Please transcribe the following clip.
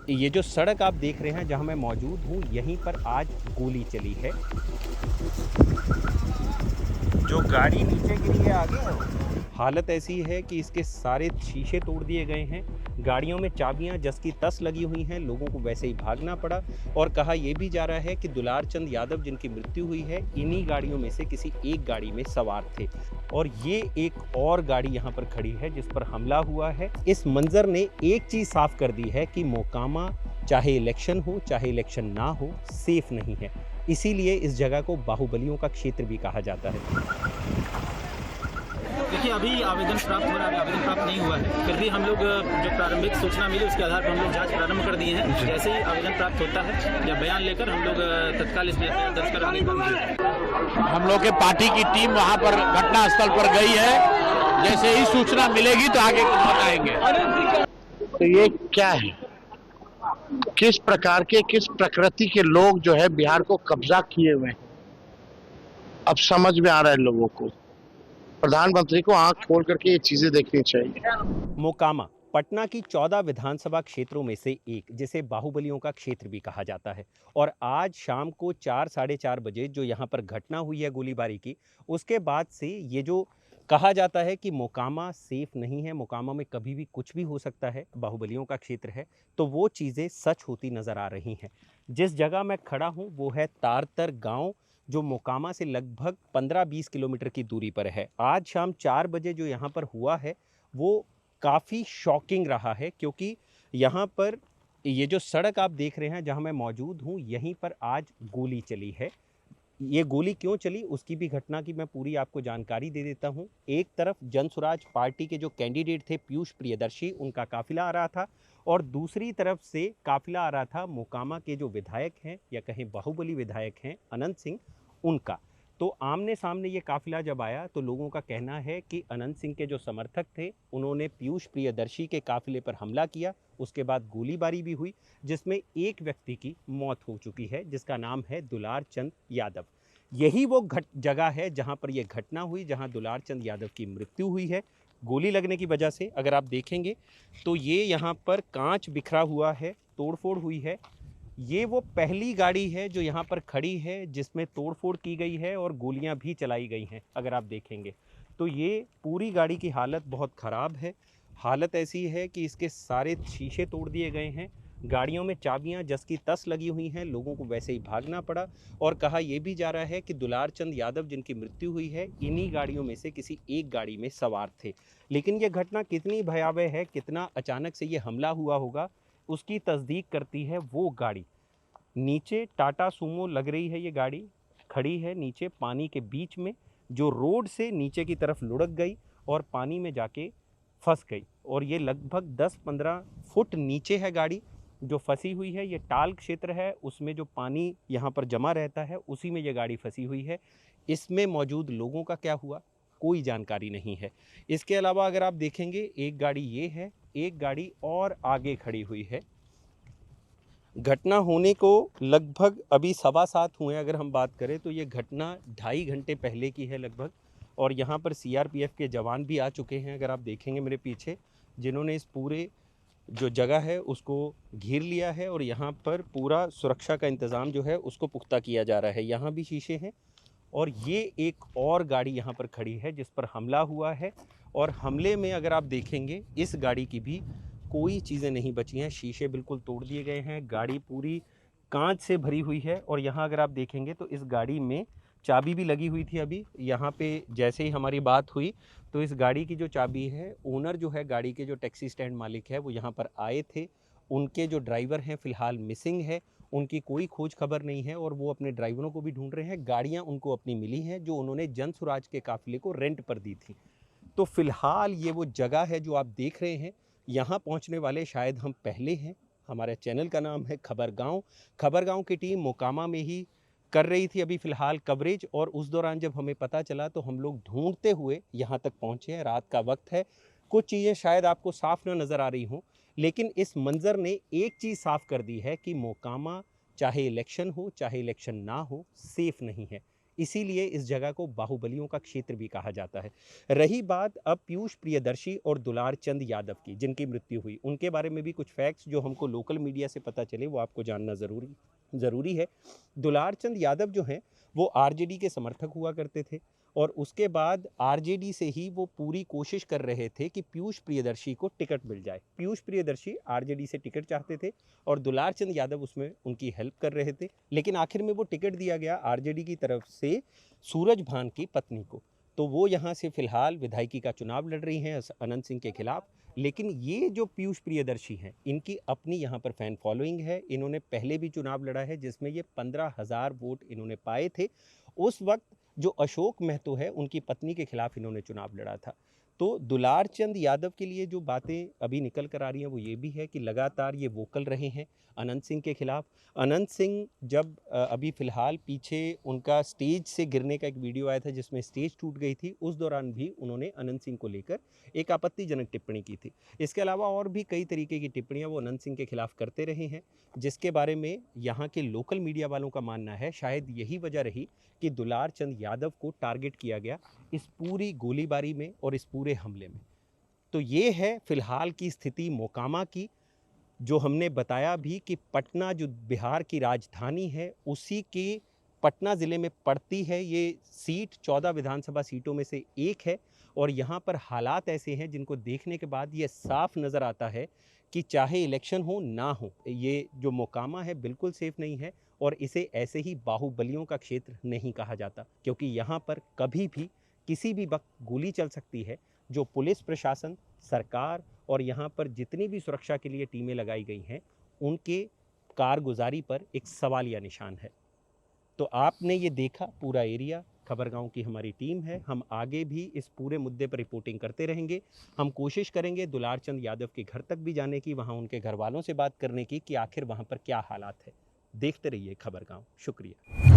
ये जो सड़क आप देख रहे हैं जहां मैं मौजूद हूं, यहीं पर आज गोली चली है। जो गाड़ी नीचे गिरी है आगे है वो। हालत ऐसी है कि इसके सारे शीशे तोड़ दिए गए हैं। गाड़ियों में चाबियां जस की तस लगी हुई हैं। लोगों को वैसे ही भागना पड़ा। और कहा यह भी जा रहा है कि दुलार चंद यादव जिनकी मृत्यु हुई है, इन्हीं गाड़ियों में से किसी एक गाड़ी में सवार थे। और ये एक और गाड़ी यहाँ पर खड़ी है जिस पर हमला हुआ है। इस मंजर ने एक चीज साफ कर दी है कि मोकामा चाहे इलेक्शन हो चाहे इलेक्शन ना हो, सेफ नहीं है। इसीलिए इस जगह को बाहुबलियों का क्षेत्र भी कहा जाता है। देखिए, अभी आवेदन प्राप्त हो रहा है, आवेदन प्राप्त नहीं हुआ है। फिर भी हम लोग जो प्रारंभिक सूचना मिली उसके आधार पर हम लोग जांच प्रारंभ कर दिए हैं। जैसे ही आवेदन प्राप्त होता है या बयान लेकर हम लोग तत्काल इसमें एफआईआर दर्ज कर आगे बढ़ेंगे। हम लोग के पार्टी की टीम वहां पर घटना स्थल पर गई है। जैसे ही सूचना मिलेगी तो आगे बताएंगे। तो ये क्या है, किस प्रकार के, किस प्रकृति के लोग जो है बिहार को कब्जा किए हुए हैं, अब समझ में आ रहा है लोगों को। प्रधानमंत्री को आंख खोल करके ये चीजें देखनी चाहिए। मोकामा पटना की 14 विधानसभा क्षेत्रों में से एक, जिसे बाहुबलियों का क्षेत्र भी कहा जाता है। और आज शाम को 4 साढ़े 4 बजे जो यहाँ पर घटना हुई है गोलीबारी की, उसके बाद से ये जो कहा जाता है कि मोकामा सेफ नहीं है, मोकामा में कभी भी कुछ भी हो सकता है, बाहुबलियों का क्षेत्र है, तो वो चीज़ें सच होती नज़र आ रही हैं। जिस जगह मैं खड़ा हूँ वो है तारतर गांव, जो मोकामा से लगभग 15-20 किलोमीटर की दूरी पर है। आज शाम 4 बजे जो यहाँ पर हुआ है वो काफ़ी शॉकिंग रहा है, क्योंकि यहाँ पर ये जो सड़क आप देख रहे हैं जहाँ मैं मौजूद हूँ, यहीं पर आज गोली चली है। ये गोली क्यों चली उसकी भी घटना की मैं पूरी आपको जानकारी दे देता हूँ। एक तरफ जनसुराज पार्टी के जो कैंडिडेट थे पीयूष प्रियदर्शी, उनका काफिला आ रहा था, और दूसरी तरफ से काफिला आ रहा था मोकामा के जो विधायक हैं या कहें बाहुबली विधायक हैं अनंत सिंह, उनका। तो आमने सामने ये काफिला जब आया तो लोगों का कहना है कि अनंत सिंह के जो समर्थक थे उन्होंने पीयूष प्रियदर्शी के काफिले पर हमला किया। उसके बाद गोलीबारी भी हुई, जिसमें एक व्यक्ति की मौत हो चुकी है जिसका नाम है दुलार चंद यादव। यही वो जगह है जहां पर यह घटना हुई, जहां दुलार चंद यादव की मृत्यु हुई है गोली लगने की वजह से। अगर आप देखेंगे तो ये यहाँ पर कांच बिखरा हुआ है, तोड़फोड़ हुई है। ये वो पहली गाड़ी है जो यहाँ पर खड़ी है जिसमें तोड़फोड़ की गई है और गोलियां भी चलाई गई हैं। अगर आप देखेंगे तो ये पूरी गाड़ी की हालत बहुत ख़राब है। हालत ऐसी है कि इसके सारे शीशे तोड़ दिए गए हैं। गाड़ियों में चाबियां जस की तस लगी हुई हैं। लोगों को वैसे ही भागना पड़ा। और कहा यह भी जा रहा है कि दुलार चंद यादव जिनकी मृत्यु हुई है, इन्हीं गाड़ियों में से किसी एक गाड़ी में सवार थे। लेकिन यह घटना कितनी भयावह है, कितना अचानक से ये हमला हुआ होगा, उसकी तस्दीक करती है वो गाड़ी। नीचे टाटा सूमो लग रही है, ये गाड़ी खड़ी है नीचे पानी के बीच में, जो रोड से नीचे की तरफ लुढ़क गई और पानी में जाके फंस गई। और ये लगभग 10-15 फुट नीचे है गाड़ी जो फंसी हुई है। ये टाल क्षेत्र है, उसमें जो पानी यहाँ पर जमा रहता है उसी में ये गाड़ी फंसी हुई है। इसमें मौजूद लोगों का क्या हुआ कोई जानकारी नहीं है। इसके अलावा अगर आप देखेंगे, एक गाड़ी ये है, एक गाड़ी और आगे खड़ी हुई है। घटना होने को लगभग अभी 7:15 हुए। अगर हम बात करें तो ये घटना 2.5 घंटे पहले की है लगभग। और यहाँ पर सीआरपीएफ के जवान भी आ चुके हैं, अगर आप देखेंगे मेरे पीछे, जिन्होंने इस पूरे जो जगह है उसको घेर लिया है। और यहाँ पर पूरा सुरक्षा का इंतज़ाम जो है उसको पुख्ता किया जा रहा है। यहाँ भी शीशे हैं। और ये एक और गाड़ी यहाँ पर खड़ी है जिस पर हमला हुआ है। और हमले में अगर आप देखेंगे इस गाड़ी की भी कोई चीज़ें नहीं बची हैं। शीशे बिल्कुल तोड़ दिए गए हैं, गाड़ी पूरी कांच से भरी हुई है। और यहाँ अगर आप देखेंगे तो इस गाड़ी में चाबी भी लगी हुई थी। अभी यहाँ पे जैसे ही हमारी बात हुई तो इस गाड़ी की जो चाबी है, ओनर जो है गाड़ी के, जो टैक्सी स्टैंड मालिक है, वो यहाँ पर आए थे। उनके जो ड्राइवर हैं फ़िलहाल मिसिंग है, उनकी कोई खोज खबर नहीं है और वो अपने ड्राइवरों को भी ढूंढ रहे हैं। गाड़ियाँ उनको अपनी मिली हैं जो उन्होंने जनसुराज के काफ़िले को रेंट पर दी थी। तो फ़िलहाल ये वो जगह है जो आप देख रहे हैं। यहाँ पहुँचने वाले शायद हम पहले हैं। हमारे चैनल का नाम है खबर गाँव। खबर गाँव की टीम मोकामा में ही कर रही थी अभी फ़िलहाल कवरेज। और उस दौरान जब हमें पता चला तो हम लोग ढूंढते हुए यहाँ तक पहुँचे हैं। रात का वक्त है, कुछ चीज़ें शायद आपको साफ न नज़र आ रही हों, लेकिन इस मंज़र ने एक चीज़ साफ कर दी है कि मोकामा चाहे इलेक्शन हो चाहे इलेक्शन ना हो, सेफ़ नहीं है। इसीलिए इस जगह को बाहुबलियों का क्षेत्र भी कहा जाता है। रही बात अब पीयूष प्रियदर्शी और दुलार चंद यादव की, जिनकी मृत्यु हुई, उनके बारे में भी कुछ फैक्ट्स जो हमको लोकल मीडिया से पता चले वो आपको जानना ज़रूरी है। दुलार चंद यादव जो हैं वो आरजेडी के समर्थक हुआ करते थे और उसके बाद आरजेडी से ही वो पूरी कोशिश कर रहे थे कि पीयूष प्रियदर्शी को टिकट मिल जाए। पीयूष प्रियदर्शी आरजेडी से टिकट चाहते थे और दुलार चंद यादव उसमें उनकी हेल्प कर रहे थे, लेकिन आखिर में वो टिकट दिया गया आरजेडी की तरफ से सूरज भान की पत्नी को। तो वो यहाँ से फिलहाल विधायकी का चुनाव लड़ रही हैं अनंत सिंह के खिलाफ। लेकिन ये जो पीयूष प्रियदर्शी हैं, इनकी अपनी यहाँ पर फैन फॉलोइंग है। इन्होंने पहले भी चुनाव लड़ा है जिसमें ये 15,000 वोट इन्होंने पाए थे। उस वक्त जो अशोक महतो है उनकी पत्नी के खिलाफ इन्होंने चुनाव लड़ा था। तो दुलार चंद यादव के लिए जो बातें अभी निकल कर आ रही हैं वो ये भी है कि लगातार ये वोकल रहे हैं अनंत सिंह के खिलाफ। अनंत सिंह जब अभी फ़िलहाल पीछे उनका स्टेज से गिरने का एक वीडियो आया था जिसमें स्टेज टूट गई थी, उस दौरान भी उन्होंने अनंत सिंह को लेकर एक आपत्तिजनक टिप्पणी की थी। इसके अलावा और भी कई तरीके की टिप्पणियां वो अनंत सिंह के खिलाफ करते रहे हैं, जिसके बारे में यहाँ के लोकल मीडिया वालों का मानना है शायद यही वजह रही कि दुलार चंद यादव को टारगेट किया गया इस पूरी गोलीबारी में और इस पूरे हमले में। तो ये है फ़िलहाल की स्थिति मोकामा की, जो हमने बताया भी कि पटना जो बिहार की राजधानी है उसी के पटना ज़िले में पड़ती है ये सीट, 14 विधानसभा सीटों में से एक है। और यहाँ पर हालात ऐसे हैं जिनको देखने के बाद ये साफ नज़र आता है कि चाहे इलेक्शन हो ना हो, ये जो मोकामा है बिल्कुल सेफ नहीं है और इसे ऐसे ही बाहुबलियों का क्षेत्र नहीं कहा जाता, क्योंकि यहाँ पर कभी भी किसी भी वक्त गोली चल सकती है। जो पुलिस प्रशासन, सरकार और यहाँ पर जितनी भी सुरक्षा के लिए टीमें लगाई गई हैं उनके कारगुजारी पर एक सवालिया निशान है। तो आपने ये देखा पूरा एरिया, खबरगांव की हमारी टीम है, हम आगे भी इस पूरे मुद्दे पर रिपोर्टिंग करते रहेंगे। हम कोशिश करेंगे दुलार चंद यादव के घर तक भी जाने की, वहाँ उनके घर वालों से बात करने की कि आखिर वहाँ पर क्या हालात है। देखते रहिए खबरगांव। शुक्रिया।